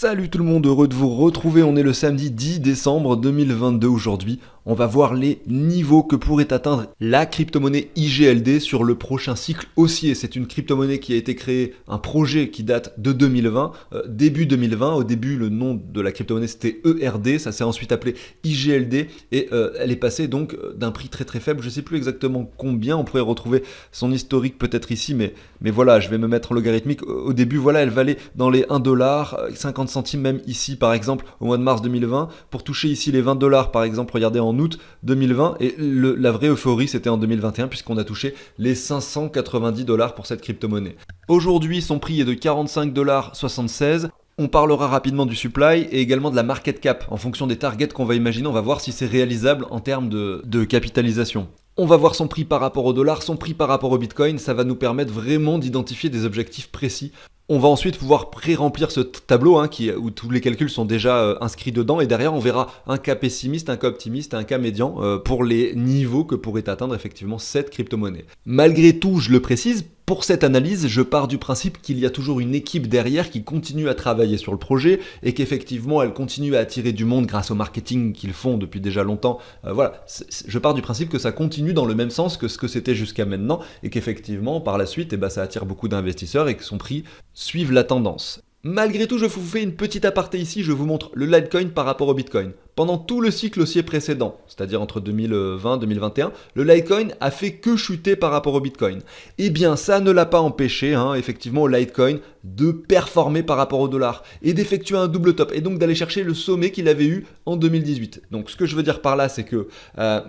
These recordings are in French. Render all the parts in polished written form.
Salut tout le monde, heureux de vous retrouver, on est le samedi 10 décembre 2022 aujourd'hui. On va voir les niveaux que pourrait atteindre la crypto-monnaie IGLD sur le prochain cycle haussier. C'est une crypto-monnaie qui a été créée, un projet qui date de 2020, début 2020. Au début, le nom de la crypto-monnaie c'était ERD, ça s'est ensuite appelé IGLD et elle est passée donc d'un prix très très faible. Je ne sais plus exactement combien, on pourrait retrouver son historique peut-être ici, mais voilà, je vais me mettre logarithmique. Au début, voilà, elle valait dans les 1$, 50 centimes même ici par exemple au mois de mars 2020. Pour toucher ici les 20$ par exemple, regardez en août 2020 et la vraie euphorie c'était en 2021 puisqu'on a touché les 590$ pour cette crypto-monnaie. Aujourd'hui son prix est de 45,76$. On parlera rapidement du supply et également de la market cap. En fonction des targets qu'on va imaginer, on va voir si c'est réalisable en termes de capitalisation. On va voir son prix par rapport au dollar, son prix par rapport au bitcoin, ça va nous permettre vraiment d'identifier des objectifs précis. On va ensuite pouvoir pré-remplir ce tableau où tous les calculs sont déjà inscrits dedans et derrière on verra un cas pessimiste, un cas optimiste, un cas médian pour les niveaux que pourrait atteindre effectivement cette crypto-monnaie. Malgré tout, je le précise, pour cette analyse, je pars du principe qu'il y a toujours une équipe derrière qui continue à travailler sur le projet et qu'effectivement elle continue à attirer du monde grâce au marketing qu'ils font depuis déjà longtemps. Voilà, je pars du principe que ça continue dans le même sens que ce que c'était jusqu'à maintenant et qu'effectivement par la suite ça attire beaucoup d'investisseurs et que son prix suive la tendance. Malgré tout, je vous fais une petite aparté ici, je vous montre le Litecoin par rapport au Bitcoin. Pendant tout le cycle haussier précédent, c'est-à-dire entre 2020 et 2021, le Litecoin a fait que chuter par rapport au Bitcoin. Eh bien, ça ne l'a pas empêché, effectivement, au Litecoin de performer par rapport au dollar et d'effectuer un double top et donc d'aller chercher le sommet qu'il avait eu en 2018. Donc, ce que je veux dire par là, c'est que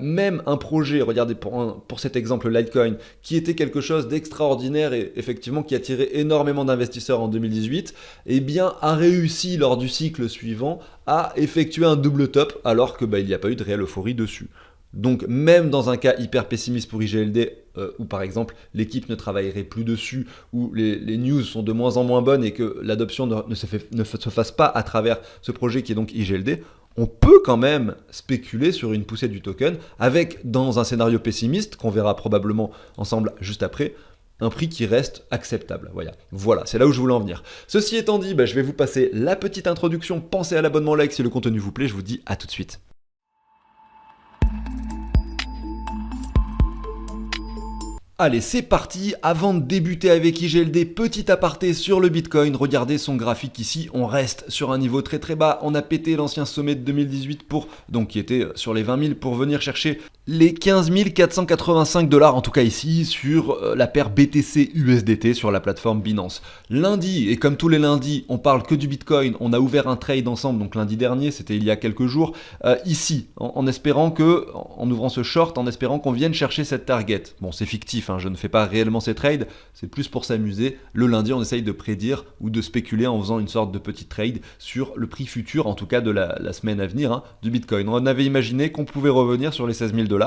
même un projet, regardez pour cet exemple Litecoin, qui était quelque chose d'extraordinaire et effectivement qui attirait énormément d'investisseurs en 2018, eh bien, a réussi lors du cycle suivant à effectuer un double top alors que il n'y a pas eu de réelle euphorie dessus. Donc même dans un cas hyper pessimiste pour IGLD où par exemple l'équipe ne travaillerait plus dessus, où les news sont de moins en moins bonnes et que l'adoption ne se fasse pas à travers ce projet qui est donc IGLD, on peut quand même spéculer sur une poussée du token avec, dans un scénario pessimiste qu'on verra probablement ensemble juste après, un prix qui reste acceptable. Voilà, c'est là où je voulais en venir. Ceci étant dit, je vais vous passer la petite introduction. Pensez à l'abonnement, like si le contenu vous plaît. Je vous dis à tout de suite. Allez, c'est parti. Avant de débuter avec IGLD, petit aparté sur le Bitcoin. Regardez son graphique ici. On reste sur un niveau très très bas. On a pété l'ancien sommet de 2018 qui était sur les 20 000 pour venir chercher les 15 485$, en tout cas ici, sur la paire BTC USDT sur la plateforme Binance. Lundi, et comme tous les lundis, on parle que du Bitcoin. On a ouvert un trade ensemble, donc lundi dernier, c'était il y a quelques jours, ici, en espérant en ouvrant ce short, en espérant qu'on vienne chercher cette target. Bon, c'est fictif, je ne fais pas réellement ces trades, c'est plus pour s'amuser. Le lundi, on essaye de prédire ou de spéculer en faisant une sorte de petit trade sur le prix futur, en tout cas de la semaine à venir, du Bitcoin. On avait imaginé qu'on pouvait revenir sur les 16 000$.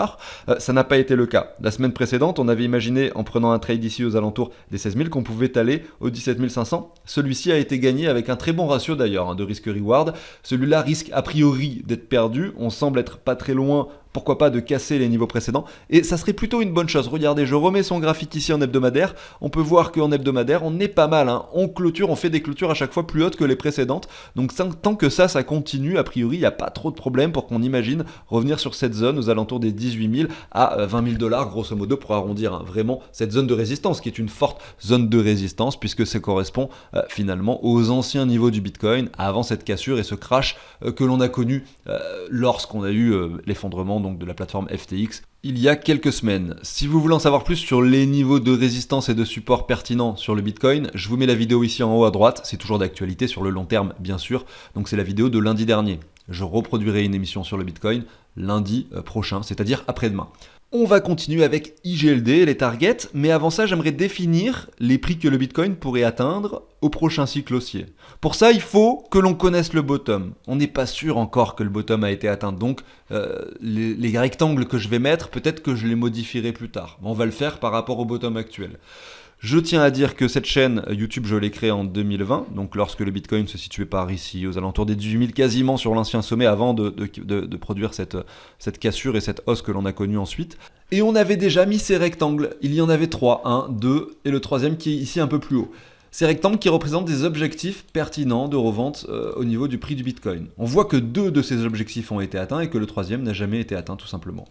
Ça n'a pas été le cas. La semaine précédente, on avait imaginé, en prenant un trade ici aux alentours des 16 000, qu'on pouvait aller aux 17 500. Celui-ci a été gagné avec un très bon ratio d'ailleurs de risque-reward. Celui-là risque a priori d'être perdu. On semble être pas très loin, pourquoi pas de casser les niveaux précédents, et ça serait plutôt une bonne chose. Regardez, je remets son graphique ici en hebdomadaire, on peut voir qu'en hebdomadaire, on est pas mal, on fait des clôtures à chaque fois plus hautes que les précédentes, donc tant que ça continue, a priori, il n'y a pas trop de problème pour qu'on imagine revenir sur cette zone aux alentours des 18 000 à 20 000$, grosso modo, pour arrondir vraiment cette zone de résistance, qui est une forte zone de résistance, puisque ça correspond finalement aux anciens niveaux du Bitcoin, avant cette cassure et ce crash que l'on a connu lorsqu'on a eu l'effondrement donc de la plateforme FTX il y a quelques semaines. Si vous voulez en savoir plus sur les niveaux de résistance et de support pertinents sur le Bitcoin, je vous mets la vidéo ici en haut à droite, c'est toujours d'actualité sur le long terme bien sûr, donc c'est la vidéo de lundi dernier. Je reproduirai une émission sur le Bitcoin lundi prochain, c'est-à-dire après-demain. On va continuer avec IGLD, les targets, mais avant ça, j'aimerais définir les prix que le Bitcoin pourrait atteindre au prochain cycle haussier. Pour ça, il faut que l'on connaisse le bottom. On n'est pas sûr encore que le bottom a été atteint, donc les rectangles que je vais mettre, peut-être que je les modifierai plus tard. On va le faire par rapport au bottom actuel. Je tiens à dire que cette chaîne YouTube, je l'ai créée en 2020, donc lorsque le Bitcoin se situait par ici, aux alentours des 18 000 quasiment sur l'ancien sommet, avant de produire cette cassure et cette hausse que l'on a connue ensuite. Et on avait déjà mis ces rectangles, il y en avait 3, 1, 2, et le troisième qui est ici un peu plus haut. Ces rectangles qui représentent des objectifs pertinents de revente au niveau du prix du Bitcoin. On voit que 2 de ces objectifs ont été atteints et que le troisième n'a jamais été atteint tout simplement.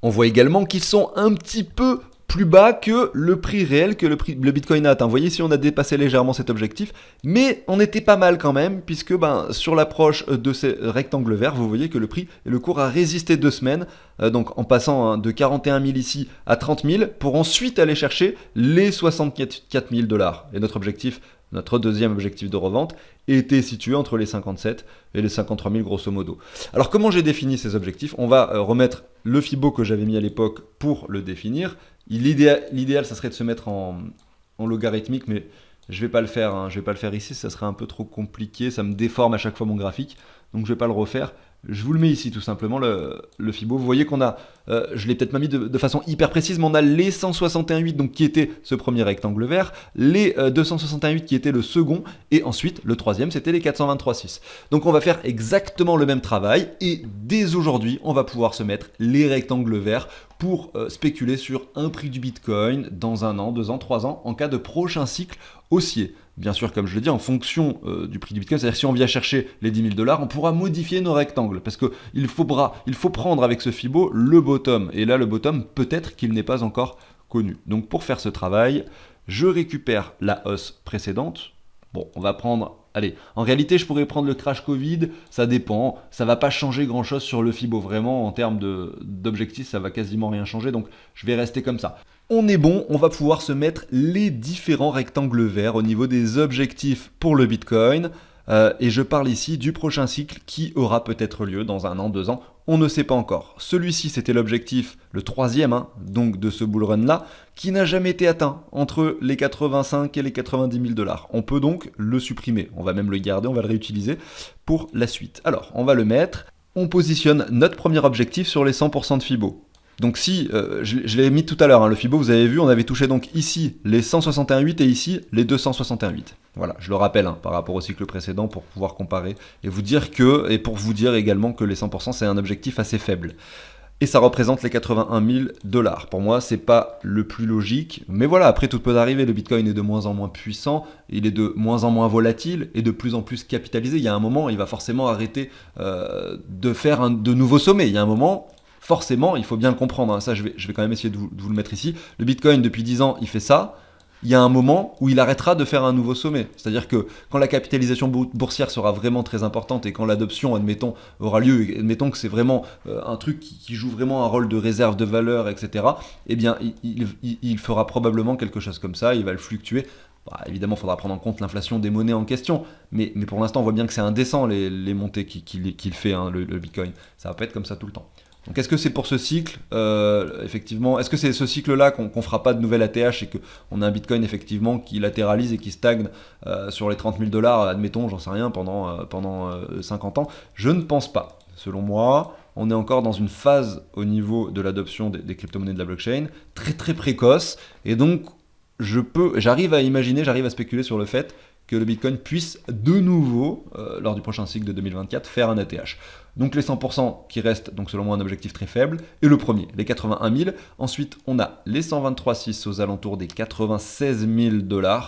On voit également qu'ils sont un petit peu plus bas que le prix réel que le Bitcoin a atteint. Vous voyez, ici on a dépassé légèrement cet objectif, mais on était pas mal quand même, puisque sur l'approche de ces rectangles verts, vous voyez que le prix et le cours a résisté 2 semaines, donc en passant de 41 000 ici à 30 000, pour ensuite aller chercher les 64 000 $. Et notre deuxième objectif de revente était situé entre les 57 et les 53 000 grosso modo. Alors comment j'ai défini ces objectifs? On va remettre le Fibo que j'avais mis à l'époque pour le définir. L'idéal, ça serait de se mettre en logarithmique, mais je vais pas le faire. Je vais pas le faire ici, ça serait un peu trop compliqué, ça me déforme à chaque fois mon graphique, donc je vais pas le refaire. Je vous le mets ici tout simplement, le Fibo. Vous voyez qu'on a, je l'ai peut-être pas mis de façon hyper précise, mais on a les 161,8 donc qui était ce premier rectangle vert, les 261,8 qui était le second, et ensuite le troisième c'était les 423,6. Donc on va faire exactement le même travail, et dès aujourd'hui on va pouvoir se mettre les rectangles verts pour spéculer sur un prix du Bitcoin dans 1 an, 2 ans, 3 ans, en cas de prochain cycle haussier. Bien sûr, comme je le dis, en fonction du prix du Bitcoin, c'est-à-dire si on vient chercher les 10 000 $, on pourra modifier nos rectangles, parce qu'il faut prendre avec ce Fibo le bottom, et là le bottom, peut-être qu'il n'est pas encore connu. Donc pour faire ce travail, je récupère la hausse précédente. Bon, on va prendre, allez, en réalité je pourrais prendre le crash Covid, ça dépend, ça va pas changer grand chose sur le Fibo, vraiment en termes d'objectifs ça va quasiment rien changer, donc je vais rester comme ça. On est bon, on va pouvoir se mettre les différents rectangles verts au niveau des objectifs pour le Bitcoin, et je parle ici du prochain cycle qui aura peut-être lieu dans 1 an, 2 ans, on ne sait pas encore. Celui-ci c'était l'objectif, le troisième, donc de ce bull run là, qui n'a jamais été atteint entre les 85 et les 90 000 $. On peut donc le supprimer, on va même le garder, on va le réutiliser pour la suite. Alors on va le mettre, on positionne notre premier objectif sur les 100% de Fibo. Donc si, je l'ai mis tout à l'heure, le Fibo, vous avez vu, on avait touché donc ici les 161,8 et ici les 261,8. Voilà, je le rappelle par rapport au cycle précédent pour pouvoir comparer et pour vous dire également que les 100% c'est un objectif assez faible. Et ça représente les 81 000 $. Pour moi, c'est pas le plus logique, mais voilà, après tout peut arriver. Le Bitcoin est de moins en moins puissant, il est de moins en moins volatile et de plus en plus capitalisé. Il y a un moment, il va forcément arrêter de faire de nouveaux sommets. Il y a un moment. Forcément, il faut bien le comprendre, ça je vais quand même essayer de vous le mettre ici. Le Bitcoin, depuis 10 ans, il fait ça. Il y a un moment où il arrêtera de faire un nouveau sommet. C'est-à-dire que quand la capitalisation boursière sera vraiment très importante et quand l'adoption, admettons, aura lieu, admettons que c'est vraiment un truc qui joue vraiment un rôle de réserve de valeur, etc., eh bien, il fera probablement quelque chose comme ça, il va le fluctuer. Évidemment, il faudra prendre en compte l'inflation des monnaies en question, mais pour l'instant, on voit bien que c'est indécent les montées qu'il fait, le Bitcoin. Ça va pas être comme ça tout le temps. Donc est-ce que c'est pour ce cycle, effectivement, est-ce que c'est ce cycle-là qu'on fera pas de nouvelle ATH et qu'on a un Bitcoin effectivement qui latéralise et qui stagne sur les 30 000 $, admettons, j'en sais rien, pendant 50 ans? Je ne pense pas. Selon moi, on est encore dans une phase au niveau de l'adoption des crypto-monnaies de la blockchain très très précoce, et donc j'arrive à spéculer sur le fait que le Bitcoin puisse de nouveau, lors du prochain cycle de 2024, faire un ATH. Donc les 100% qui restent, donc selon moi un objectif très faible, et le premier, les 81 000. Ensuite, on a les 123,6 aux alentours des 96 000 $.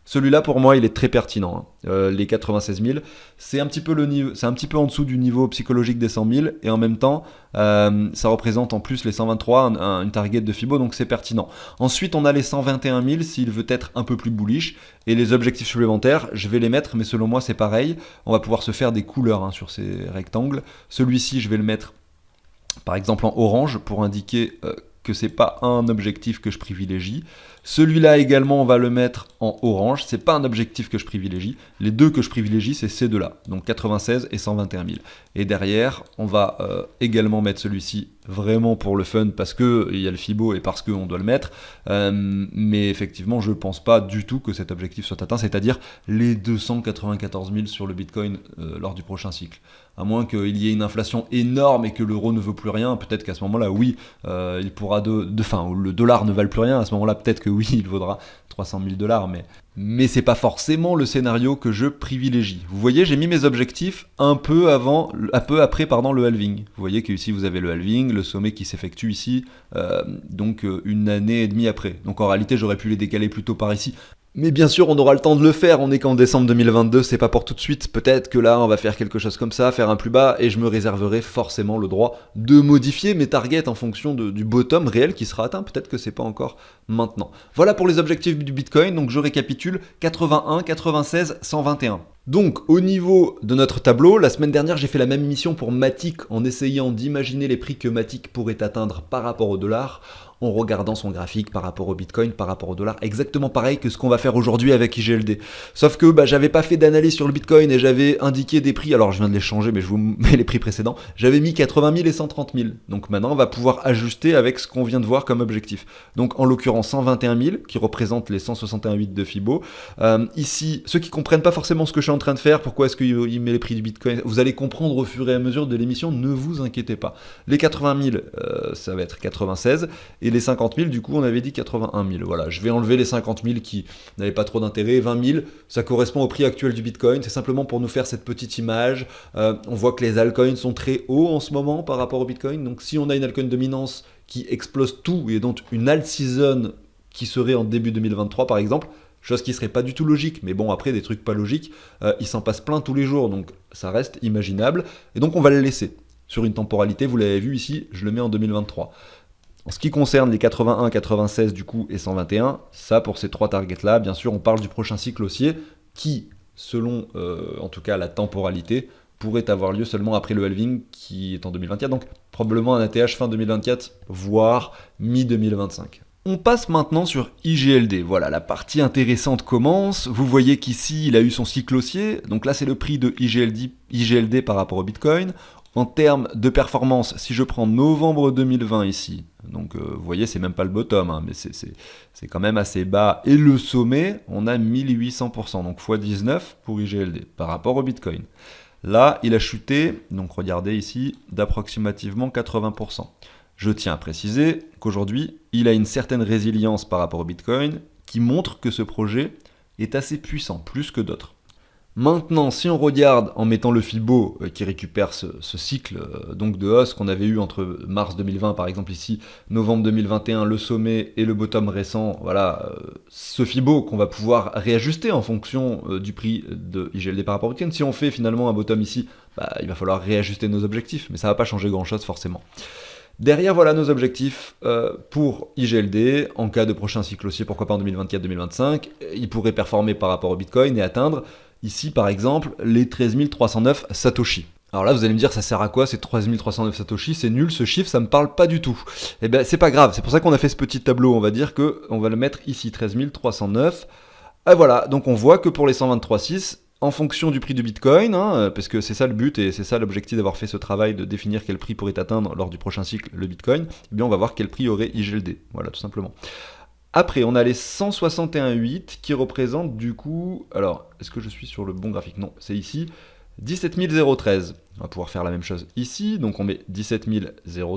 Celui-là, pour moi, il est très pertinent. Les 96 000, c'est un petit peu en dessous du niveau psychologique des 100 000, et en même temps, ça représente en plus les 123, une target de Fibo, donc c'est pertinent. Ensuite, on a les 121 000 s'il veut être un peu plus bullish, et les objectifs supplémentaires, je vais les mettre, mais selon moi, c'est pareil. On va pouvoir se faire des couleurs sur ces rectangles. Celui-ci, je vais le mettre, par exemple, en orange, pour indiquer que c'est pas un objectif que je privilégie. Celui-là également, on va le mettre en orange, c'est pas un objectif que je privilégie. Les deux que je privilégie, c'est ces deux-là, donc 96 et 121 000. Et derrière, on va également mettre celui-ci vraiment pour le fun, parce qu'il y a le Fibo et parce qu'on doit le mettre. Mais effectivement, je pense pas du tout que cet objectif soit atteint, c'est-à-dire les 294 000 sur le Bitcoin lors du prochain cycle. À moins qu'il y ait une inflation énorme et que l'euro ne veut plus rien, peut-être qu'à ce moment-là, oui, il pourra le dollar ne vale plus rien, à ce moment-là, peut-être que oui, il vaudra 300 000 $, mais c'est pas forcément le scénario que je privilégie. Vous voyez, j'ai mis mes objectifs un peu après le halving. Vous voyez qu'ici vous avez le halving, le sommet qui s'effectue ici, donc une année et demie après. Donc en réalité, j'aurais pu les décaler plus tôt par ici. Mais bien sûr, on aura le temps de le faire, on est qu'en décembre 2022, c'est pas pour tout de suite. Peut-être que là, on va faire quelque chose comme ça, faire un plus bas, et je me réserverai forcément le droit de modifier mes targets en fonction du bottom réel qui sera atteint. Peut-être que c'est pas encore maintenant. Voilà pour les objectifs du Bitcoin, donc je récapitule, 81, 96, 121. Donc au niveau de notre tableau, la semaine dernière j'ai fait la même mission pour Matic en essayant d'imaginer les prix que Matic pourrait atteindre par rapport au dollar, en regardant son graphique par rapport au Bitcoin, par rapport au dollar, exactement pareil que ce qu'on va faire aujourd'hui avec IGLD. Sauf que j'avais pas fait d'analyse sur le Bitcoin et j'avais indiqué des prix, alors je viens de les changer mais je vous mets les prix précédents, j'avais mis 80 000 et 130 000. Donc maintenant on va pouvoir ajuster avec ce qu'on vient de voir comme objectif. Donc en l'occurrence 121 000 qui représente les 161,8 de Fibo. Ici, ceux qui comprennent pas forcément ce que je suis en train de faire, pourquoi est-ce qu'il met les prix du Bitcoin, vous allez comprendre au fur et à mesure de l'émission, ne vous inquiétez pas. Les 80 000, ça va être 96, et les 50 000, du coup, on avait dit 81 000. Voilà, je vais enlever les 50 000 qui n'avaient pas trop d'intérêt. 20 000, ça correspond au prix actuel du Bitcoin. C'est simplement pour nous faire cette petite image. On voit que les altcoins sont très hauts en ce moment par rapport au Bitcoin. Donc, si on a une altcoin dominance qui explose tout, et donc une alt season qui serait en début 2023, par exemple, chose qui serait pas du tout logique, mais bon, après, des trucs pas logiques, il s'en passe plein tous les jours, donc ça reste imaginable. Et donc, on va le laisser sur une temporalité. Vous l'avez vu ici, je le mets en 2023. En ce qui concerne les 81, 96 du coup et 121, ça pour ces trois targets là, bien sûr on parle du prochain cycle haussier qui, selon en tout cas la temporalité, pourrait avoir lieu seulement après le halving qui est en 2024, donc probablement un ATH fin 2024, voire mi-2025. On passe maintenant sur IGLD, voilà la partie intéressante commence, vous voyez qu'ici il a eu son cycle haussier, donc là c'est le prix de IGLD par rapport au Bitcoin. En termes de performance, si je prends novembre 2020 ici, donc vous voyez c'est même pas le bottom, hein, mais c'est quand même assez bas, et le sommet, on a 1800%, donc x 19 pour IGLD par rapport au Bitcoin. Là, il a chuté, donc regardez ici, d'approximativement 80%. Je tiens à préciser qu'aujourd'hui, il a une certaine résilience par rapport au Bitcoin qui montre que ce projet est assez puissant, plus que d'autres. Maintenant, si on regarde en mettant le Fibo qui récupère ce cycle donc de hausse qu'on avait eu entre mars 2020 par exemple ici, novembre 2021, le sommet et le bottom récent, voilà, ce Fibo qu'on va pouvoir réajuster en fonction du prix de IGLD par rapport au Bitcoin. Si on fait finalement un bottom ici, il va falloir réajuster nos objectifs, mais ça va pas changer grand chose forcément. Derrière, voilà nos objectifs pour IGLD, en cas de prochain cycle haussier, pourquoi pas en 2024-2025, il pourrait performer par rapport au Bitcoin et atteindre ici, par exemple, les 13 309 Satoshi. Alors là, vous allez me dire, ça sert à quoi ces 13 309 Satoshi? C'est nul, ce chiffre, ça me parle pas du tout. Eh bien, c'est pas grave, c'est pour ça qu'on a fait ce petit tableau. On va dire qu'on va le mettre ici, 13 309. Et voilà, donc on voit que pour les 123,6, en fonction du prix du Bitcoin, hein, parce que c'est ça le but et c'est ça l'objectif d'avoir fait ce travail de définir quel prix pourrait atteindre lors du prochain cycle le Bitcoin, eh bien on va voir quel prix aurait IGLD. Voilà, tout simplement. Après, on a les 161,8 qui représentent du coup... Alors, est-ce que je suis sur le bon graphique? Non, c'est ici. 17 013. On va pouvoir faire la même chose ici. Donc, on met 17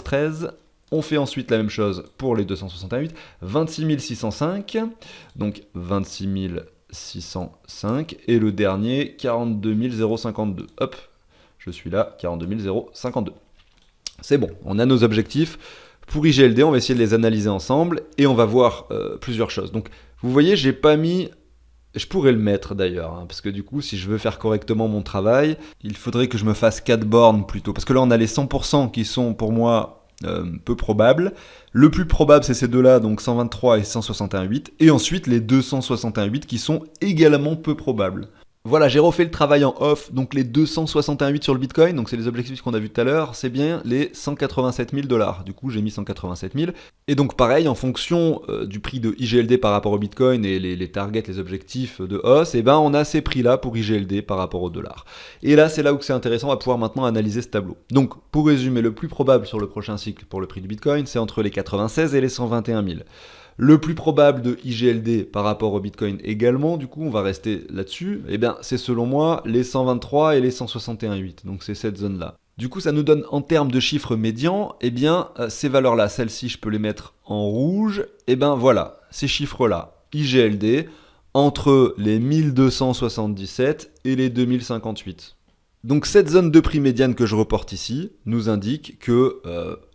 013. On fait ensuite la même chose pour les 261,8. 26 605. Donc, 26 605. Et le dernier, 42 052. Hop, je suis là, 42 052. C'est bon, on a nos objectifs. Pour IGLD, on va essayer de les analyser ensemble et on va voir plusieurs choses. Donc, vous voyez, j'ai pas mis... Je pourrais le mettre d'ailleurs, hein, parce que du coup, si je veux faire correctement mon travail, il faudrait que je me fasse 4 bornes plutôt. Parce que là, on a les 100% qui sont pour moi peu probables. Le plus probable, c'est ces deux-là, donc 123 et 161,8. Et ensuite, les 261,8 qui sont également peu probables. Voilà, j'ai refait le travail en off, donc les 261,8 sur le Bitcoin, donc c'est les objectifs qu'on a vus tout à l'heure, c'est bien les 187 000 $. Du coup, j'ai mis 187 000. Et donc pareil, en fonction du prix de IGLD par rapport au Bitcoin et les targets, les objectifs de hausse, et ben on a ces prix-là pour IGLD par rapport au dollar. Et là, c'est là où c'est intéressant, on va pouvoir maintenant analyser ce tableau. Donc, pour résumer, le plus probable sur le prochain cycle pour le prix du Bitcoin, c'est entre les 96 et les 121 000. Le plus probable de IGLD par rapport au Bitcoin également, du coup on va rester là-dessus, et bien c'est selon moi les 123 et les 161,8, donc c'est cette zone-là. Du coup ça nous donne en termes de chiffres médians, et bien ces valeurs-là, celles-ci je peux les mettre en rouge, et bien voilà, ces chiffres-là, IGLD, entre les 1277 et les 2058. Donc cette zone de prix médiane que je reporte ici nous indique que,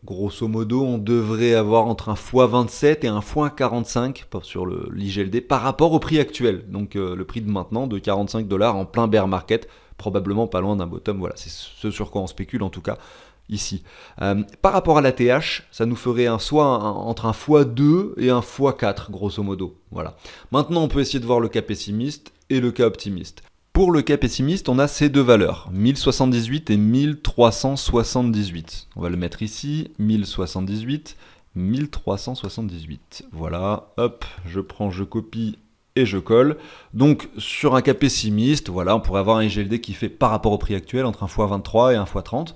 grosso modo, on devrait avoir entre un x27 et un x45 sur l'IGLD par rapport au prix actuel. Donc le prix de maintenant de 45 $ en plein bear market, probablement pas loin d'un bottom. Voilà, c'est ce sur quoi on spécule en tout cas ici. Par rapport à la TH, ça nous ferait entre un x2 et un x4, grosso modo. Voilà. Maintenant, on peut essayer de voir le cas pessimiste et le cas optimiste. Pour le cas pessimiste, on a ces deux valeurs, 1078 et 1378. On va le mettre ici, 1078, 1378. Voilà, hop, je copie et je colle. Donc sur un cas pessimiste, voilà, on pourrait avoir un IGLD qui fait par rapport au prix actuel entre un x23 et un x30.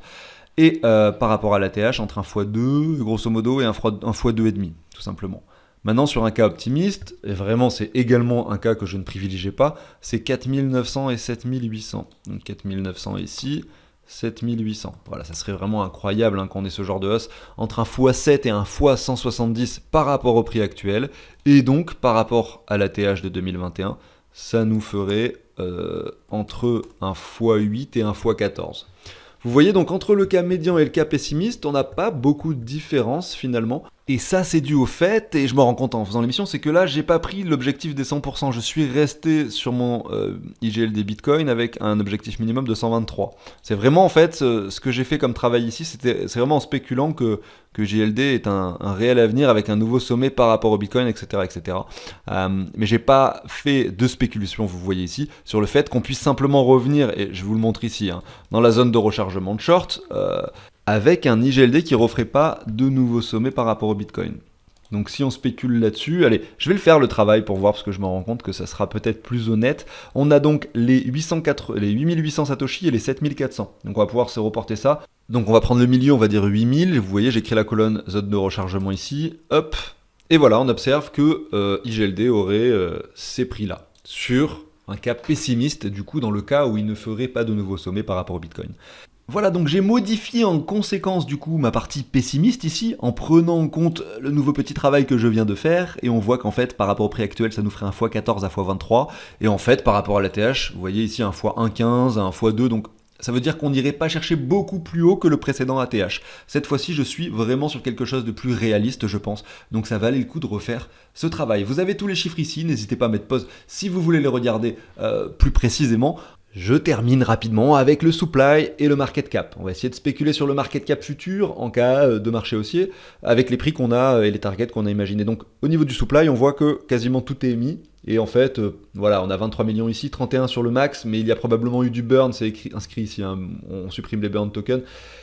Et par rapport à la TH, entre un x2, grosso modo, et un x2,5, tout simplement. Maintenant, sur un cas optimiste, et vraiment c'est également un cas que je ne privilégierai pas, c'est 4900 et 7800. Donc 4900 ici, 7800. Voilà, ça serait vraiment incroyable qu'on ait ce genre de hausse entre un x7 et un x170 par rapport au prix actuel. Et donc, par rapport à la TH de 2021, ça nous ferait entre un x8 et un x14. Vous voyez donc entre le cas médian et le cas pessimiste, on n'a pas beaucoup de différence finalement. Et ça c'est dû au fait, et je me rends compte en faisant l'émission, c'est que là j'ai pas pris l'objectif des 100%, je suis resté sur mon IGLD Bitcoin avec un objectif minimum de 123. C'est vraiment en fait ce que j'ai fait comme travail ici, c'est vraiment en spéculant que JLD est un réel avenir avec un nouveau sommet par rapport au Bitcoin, etc. etc. Mais j'ai pas fait de spéculation, vous voyez ici, sur le fait qu'on puisse simplement revenir, et je vous le montre ici, dans la zone de rechargement de short, avec un IGLD qui ne referait pas de nouveaux sommets par rapport au Bitcoin. Donc si on spécule là-dessus, allez, je vais le faire le travail pour voir parce que je me rends compte que ça sera peut-être plus honnête. On a donc les 8800 Satoshi et les 7400. Donc on va pouvoir se reporter ça. Donc on va prendre le milieu, on va dire 8000. Vous voyez, j'ai créé la colonne zone de rechargement ici. Hop. Et voilà, on observe que IGLD aurait ces prix-là sur un cas pessimiste, du coup dans le cas où il ne ferait pas de nouveaux sommets par rapport au Bitcoin. Voilà, donc j'ai modifié en conséquence du coup ma partie pessimiste ici, en prenant en compte le nouveau petit travail que je viens de faire, et on voit qu'en fait par rapport au prix actuel ça nous ferait un x14 à x23, et en fait par rapport à la TH, vous voyez ici un x1,15, un x2, donc ça veut dire qu'on n'irait pas chercher beaucoup plus haut que le précédent ATH. Cette fois-ci, je suis vraiment sur quelque chose de plus réaliste, je pense. Donc ça valait le coup de refaire ce travail. Vous avez tous les chiffres ici, n'hésitez pas à mettre pause si vous voulez les regarder plus précisément. Je termine rapidement avec le supply et le market cap. On va essayer de spéculer sur le market cap futur en cas de marché haussier avec les prix qu'on a et les targets qu'on a imaginés. Donc au niveau du supply, on voit que quasiment tout est émis. Et en fait, voilà, on a 23 millions ici, 31 sur le max, mais il y a probablement eu du burn, c'est inscrit ici, on supprime les burn tokens.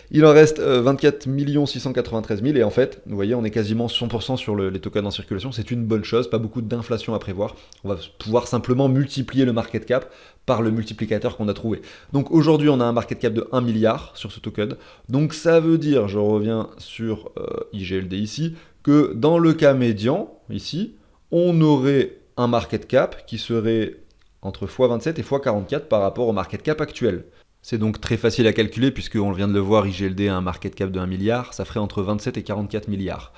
Il en reste 24 693 000, et en fait, vous voyez, on est quasiment 100% sur les tokens en circulation, c'est une bonne chose, pas beaucoup d'inflation à prévoir. On va pouvoir simplement multiplier le market cap par le multiplicateur qu'on a trouvé. Donc aujourd'hui, on a un market cap de 1 milliard sur ce token, donc ça veut dire, je reviens sur IGLD ici, que dans le cas médian, ici, on aurait un market cap qui serait entre x27 et x44 par rapport au market cap actuel. C'est donc très facile à calculer puisqu'on vient de le voir, IGLD a un market cap de 1 milliard, ça ferait entre 27 et 44 milliards.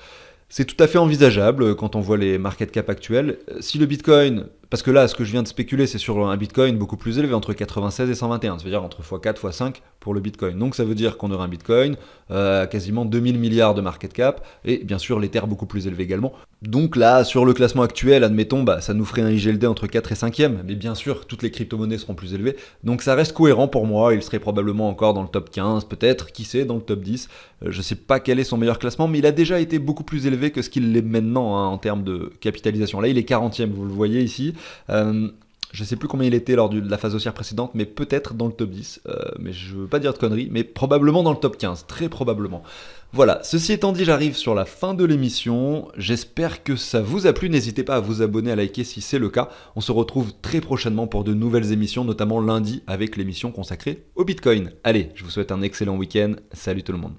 C'est tout à fait envisageable quand on voit les market cap actuels. Si le Bitcoin, parce que là, ce que je viens de spéculer, c'est sur un Bitcoin beaucoup plus élevé, entre 96 et 121, ça veut dire entre x4, x5 pour le Bitcoin. Donc ça veut dire qu'on aura un Bitcoin quasiment 2000 milliards de market cap, et bien sûr l'Ether beaucoup plus élevé également. Donc là, sur le classement actuel, admettons, ça nous ferait un IGLD entre 4 et 5e, mais bien sûr, toutes les crypto-monnaies seront plus élevées. Donc ça reste cohérent pour moi, il serait probablement encore dans le top 15, peut-être, qui sait, dans le top 10. Je ne sais pas quel est son meilleur classement, mais il a déjà été beaucoup plus élevé que ce qu'il l'est maintenant en termes de capitalisation. Là, il est 40e, vous le voyez ici. Je ne sais plus combien il était lors de la phase haussière précédente, mais peut-être dans le top 10. Mais je ne veux pas dire de conneries, mais probablement dans le top 15, très probablement. Voilà, ceci étant dit, j'arrive sur la fin de l'émission. J'espère que ça vous a plu. N'hésitez pas à vous abonner, à liker si c'est le cas. On se retrouve très prochainement pour de nouvelles émissions, notamment lundi avec l'émission consacrée au Bitcoin. Allez, je vous souhaite un excellent week-end. Salut tout le monde.